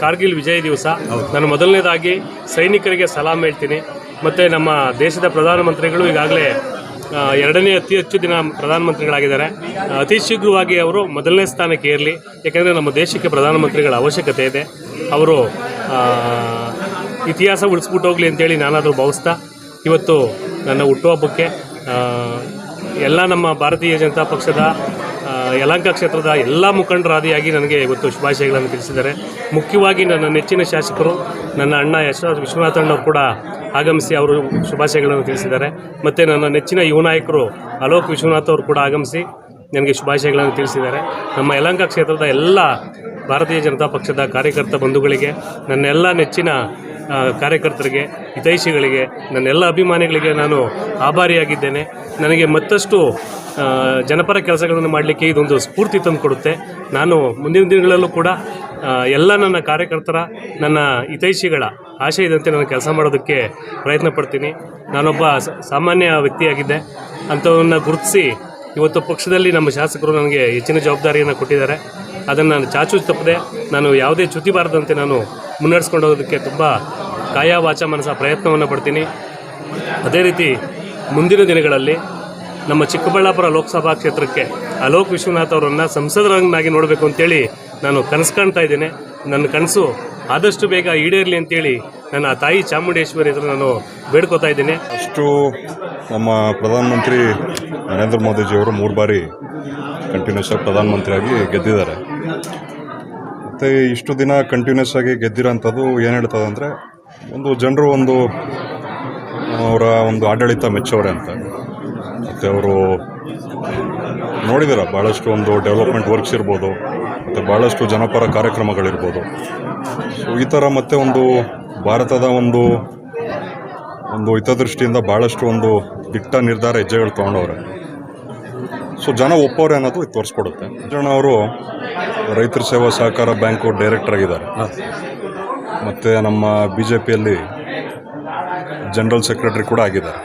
ಕಾರ್ಗಿಲ್ ವಿಜಯ ದಿವಸ. ನಾನು ಮೊದಲನೇದಾಗಿ ಸೈನಿಕರಿಗೆ ಸಲಾಂ ಹೇಳ್ತೀನಿ. ಮತ್ತು ನಮ್ಮ ದೇಶದ ಪ್ರಧಾನಮಂತ್ರಿಗಳು ಈಗಾಗಲೇ ಎರಡನೇ ಅತಿ ಹೆಚ್ಚು ದಿನ ಪ್ರಧಾನಮಂತ್ರಿಗಳಾಗಿದ್ದಾರೆ. ಅತಿ ಶೀಘ್ರವಾಗಿ ಅವರು ಮೊದಲನೇ ಸ್ಥಾನಕ್ಕೆ ಏರಲಿ. ಯಾಕೆಂದರೆ ನಮ್ಮ ದೇಶಕ್ಕೆ ಪ್ರಧಾನಮಂತ್ರಿಗಳ ಅವಶ್ಯಕತೆ ಇದೆ. ಅವರು ಇತಿಹಾಸ ಉಳಿಸ್ಬಿಟ್ಟು ಹೋಗಲಿ ಅಂತೇಳಿ ನಾನಾದರೂ ಭಾವಿಸ್ತಾ ಇವತ್ತು ನನ್ನ ಹುಟ್ಟುಹಬ್ಬಕ್ಕೆ ಎಲ್ಲ ನಮ್ಮ ಭಾರತೀಯ ಜನತಾ ಪಕ್ಷದ ಯಲಹಂಕ ಕ್ಷೇತ್ರದ ಎಲ್ಲ ಮುಖಂಡರಾದಿಯಾಗಿ ನನಗೆ ಇವತ್ತು ಶುಭಾಶಯಗಳನ್ನು ತಿಳಿಸಿದ್ದಾರೆ. ಮುಖ್ಯವಾಗಿ ನನ್ನ ನೆಚ್ಚಿನ ಶಾಸಕರು ನನ್ನ ಅಣ್ಣ ವಿಶ್ವನಾಥಣ್ಣವರು ಕೂಡ ಆಗಮಿಸಿ ಅವರು ಶುಭಾಶಯಗಳನ್ನು ತಿಳಿಸಿದ್ದಾರೆ. ಮತ್ತು ನನ್ನ ನೆಚ್ಚಿನ ಯುವ ನಾಯಕರು ಅಲೋಕ್ ವಿಶ್ವನಾಥ್ ಅವರು ಕೂಡ ಆಗಮಿಸಿ ನನಗೆ ಶುಭಾಶಯಗಳನ್ನು ತಿಳಿಸಿದ್ದಾರೆ. ನಮ್ಮ ಯಲಹಂಕ ಕ್ಷೇತ್ರದ ಎಲ್ಲ ಭಾರತೀಯ ಜನತಾ ಪಕ್ಷದ ಕಾರ್ಯಕರ್ತ ಬಂಧುಗಳಿಗೆ, ನನ್ನೆಲ್ಲ ನೆಚ್ಚಿನ ಕಾರ್ಯಕರ್ತರಿಗೆ, ಹಿತೈಷಿಗಳಿಗೆ, ನನ್ನೆಲ್ಲ ಅಭಿಮಾನಿಗಳಿಗೆ ನಾನು ಆಭಾರಿಯಾಗಿದ್ದೇನೆ. ನನಗೆ ಮತ್ತಷ್ಟು ಜನಪರ ಕೆಲಸಗಳನ್ನು ಮಾಡಲಿಕ್ಕೆ ಇದೊಂದು ಸ್ಫೂರ್ತಿ ತಂದು ಕೊಡುತ್ತೆ. ನಾನು ಮುಂದಿನ ದಿನಗಳಲ್ಲೂ ಕೂಡ ಎಲ್ಲ ನನ್ನ ಕಾರ್ಯಕರ್ತರ, ನನ್ನ ಹಿತೈಷಿಗಳ ಆಶಯದಂತೆ ನಾನು ಕೆಲಸ ಮಾಡೋದಕ್ಕೆ ಪ್ರಯತ್ನ ಪಡ್ತೀನಿ. ನಾನೊಬ್ಬ ಸಾಮಾನ್ಯ ವ್ಯಕ್ತಿಯಾಗಿದ್ದೆ. ಅಂಥವನ್ನ ಗುರುತಿಸಿ ಇವತ್ತು ಪಕ್ಷದಲ್ಲಿ ನಮ್ಮ ಶಾಸಕರು ನನಗೆ ಹೆಚ್ಚಿನ ಜವಾಬ್ದಾರಿಯನ್ನು ಕೊಟ್ಟಿದ್ದಾರೆ. ಅದನ್ನು ನಾನು ಚಾಚು ತಪ್ಪದೆ ನಾನು ಯಾವುದೇ ಚ್ಯುತಿ ಬಾರದಂತೆ ನಾನು ಮುನ್ನಡೆಸ್ಕೊಂಡು ಹೋಗೋದಕ್ಕೆ ತುಂಬ ಕಾಯ ವಾಚ ಮನಸ ಪ್ರಯತ್ನವನ್ನು ಪಡ್ತೀನಿ. ಅದೇ ರೀತಿ ಮುಂದಿನ ದಿನಗಳಲ್ಲಿ ನಮ್ಮ ಚಿಕ್ಕಬಳ್ಳಾಪುರ ಲೋಕಸಭಾ ಕ್ಷೇತ್ರಕ್ಕೆ ಅಲೋಕ್ ವಿಶ್ವನಾಥ್ ಅವರನ್ನು ಸಂಸದರನ್ನಾಗಿ ನೋಡಬೇಕು ಅಂತೇಳಿ ನಾನು ಕನಸು ಕಾಣ್ತಾ ಇದ್ದೇನೆ. ನನ್ನ ಕನಸು ಆದಷ್ಟು ಬೇಗ ಈಡೇರಲಿ ಅಂತೇಳಿ ನನ್ನ ತಾಯಿ ಚಾಮುಂಡೇಶ್ವರಿ ಹತ್ರ ನಾನು ಬೇಡ್ಕೋತಾ ಇದ್ದೇನೆ. ಅಷ್ಟು ನಮ್ಮ ಪ್ರಧಾನಮಂತ್ರಿ ನರೇಂದ್ರ ಮೋದಿಜಿಯವರು 3 ಬಾರಿ ಕಂಟಿನ್ಯೂಸ್ ಆಗಿ ಪ್ರಧಾನಮಂತ್ರಿಯಾಗಿ ಗೆದ್ದಿದ್ದಾರೆ. ಮತ್ತು ಇಷ್ಟು ದಿನ ಕಂಟಿನ್ಯೂಸ್ ಆಗಿ ಗೆದ್ದಿರೋಂಥದ್ದು ಏನು ಹೇಳ್ತದೆ ಅಂದರೆ, ಒಂದು ಜನರು ಅವರ ಒಂದು ಆಡಳಿತ ಮೆಚ್ಚೋರೆ ಅಂತ. ಮತ್ತು ಅವರು ನೋಡಿದಾರೆ ಭಾಳಷ್ಟು ಒಂದು ಡೆವಲಪ್ಮೆಂಟ್ ವರ್ಕ್ಸ್ ಇರ್ಬೋದು, ಮತ್ತು ಭಾಳಷ್ಟು ಜನಪರ ಕಾರ್ಯಕ್ರಮಗಳಿರ್ಬೋದು. ಸೊ ಈ ಥರ ಮತ್ತು ಒಂದು ಭಾರತದ ಒಂದು ಹಿತದೃಷ್ಟಿಯಿಂದ ಭಾಳಷ್ಟು ಒಂದು ದಿಟ್ಟ ನಿರ್ಧಾರ ಹೆಜ್ಜೆಗಳು ತೊಗೊಂಡವ್ರೆ. ಸೊ ಜನ ಒಪ್ಪೋರೆ ಅನ್ನೋದು ಇದು ತೋರಿಸ್ಕೊಡುತ್ತೆ. ಜನ ಅವರು ರೈತರ ಸೇವಾ ಸಹಕಾರ ಬ್ಯಾಂಕು ಡೈರೆಕ್ಟರ್ ಆಗಿದ್ದಾರೆ. ಮತ್ತು ನಮ್ಮ BJPಯಲ್ಲಿ ಜನರಲ್ ಸೆಕ್ರೆಟರಿ ಕೂಡ ಆಗಿದ್ದಾರೆ.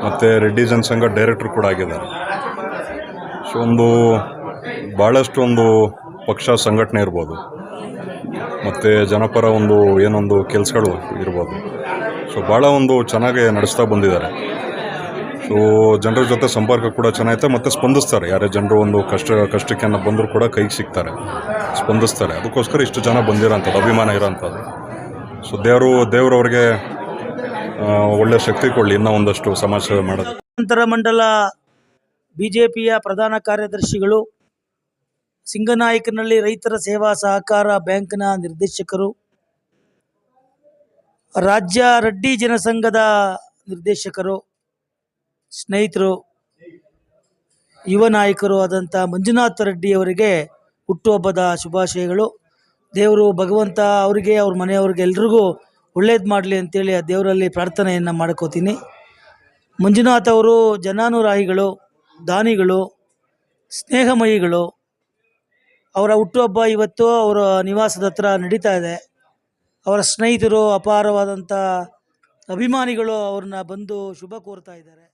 ಮತ್ತು ರೆಡ್ಡಿ ಜನಸಂಘ ಡೈರೆಕ್ಟರ್ ಕೂಡ ಆಗಿದ್ದಾರೆ. ಸೊ ಭಾಳಷ್ಟು ಒಂದು ಪಕ್ಷ ಸಂಘಟನೆ ಇರ್ಬೋದು, ಮತ್ತು ಜನಪರ ಏನೊಂದು ಕೆಲಸಗಳು ಇರ್ಬೋದು. ಸೊ ಭಾಳ ಚೆನ್ನಾಗಿ ನಡೆಸ್ತಾ ಬಂದಿದ್ದಾರೆ. ಸೊ ಜನರ ಜೊತೆ ಸಂಪರ್ಕ ಕೂಡ ಚೆನ್ನಾಗೈತೆ, ಮತ್ತು ಸ್ಪಂದಿಸ್ತಾರೆ. ಯಾರೇ ಜನರು ಕಷ್ಟಕ್ಕೆ ಬಂದರೂ ಕೂಡ ಕೈಗೆ ಸಿಗ್ತಾರೆ, ಸ್ಪಂದಿಸ್ತಾರೆ. ಅದಕ್ಕೋಸ್ಕರ ಇಷ್ಟು ಜನ ಬಂದಿರೋಂಥದ್ದು, ಅಭಿಮಾನ ಇರೋಂಥದ್ದು. ಸೊ ದೇವರವ್ರಿಗೆ ಒಳ್ಳೆ ಶಕ್ತಿ ಕೊಡಲಿ ಇನ್ನೂ ಒಂದಷ್ಟು ಸಮಾಜ ಸೇವೆ ಮಾಡೋದು. ಅಂತರ ಮಂಡಲ BJPಯ ಪ್ರಧಾನ ಕಾರ್ಯದರ್ಶಿಗಳು, ಸಿಂಗನಾಯಕನಹಳ್ಳಿ ರೈತರ ಸೇವಾ ಸಹಕಾರ ಬ್ಯಾಂಕ್ನ ನಿರ್ದೇಶಕರು, ರಾಜ್ಯ ರೆಡ್ಡಿ ಜನಸಂಘದ ನಿರ್ದೇಶಕರು, ಸ್ನೇಹಿತರು, ಯುವ ನಾಯಕರು ಆದಂಥ ಮಂಜುನಾಥ ರೆಡ್ಡಿಯವರಿಗೆ ಹುಟ್ಟುಹಬ್ಬದ ಶುಭಾಶಯಗಳು. ದೇವರು ಭಗವಂತ ಅವರಿಗೆ, ಅವ್ರ ಮನೆಯವ್ರಿಗೆ ಎಲ್ರಿಗೂ ಒಳ್ಳೇದು ಮಾಡಲಿ ಅಂತೇಳಿ ಆ ದೇವರಲ್ಲಿ ಪ್ರಾರ್ಥನೆಯನ್ನು ಮಾಡ್ಕೋತೀನಿ. ಮಂಜುನಾಥ್ ಅವರು ಜನಾನುರಾಹಿಗಳು, ದಾನಿಗಳು, ಸ್ನೇಹಮಯಿಗಳು. ಅವರ ಹುಟ್ಟುಹಬ್ಬ ಇವತ್ತು ಅವರ ನಿವಾಸದ ಹತ್ರ ನಡೀತಾ ಇದೆ. ಅವರ ಸ್ನೇಹಿತರು, ಅಪಾರವಾದಂಥ ಅಭಿಮಾನಿಗಳು ಅವ್ರನ್ನ ಬಂದು ಶುಭ ಕೋರ್ತಾ ಇದ್ದಾರೆ.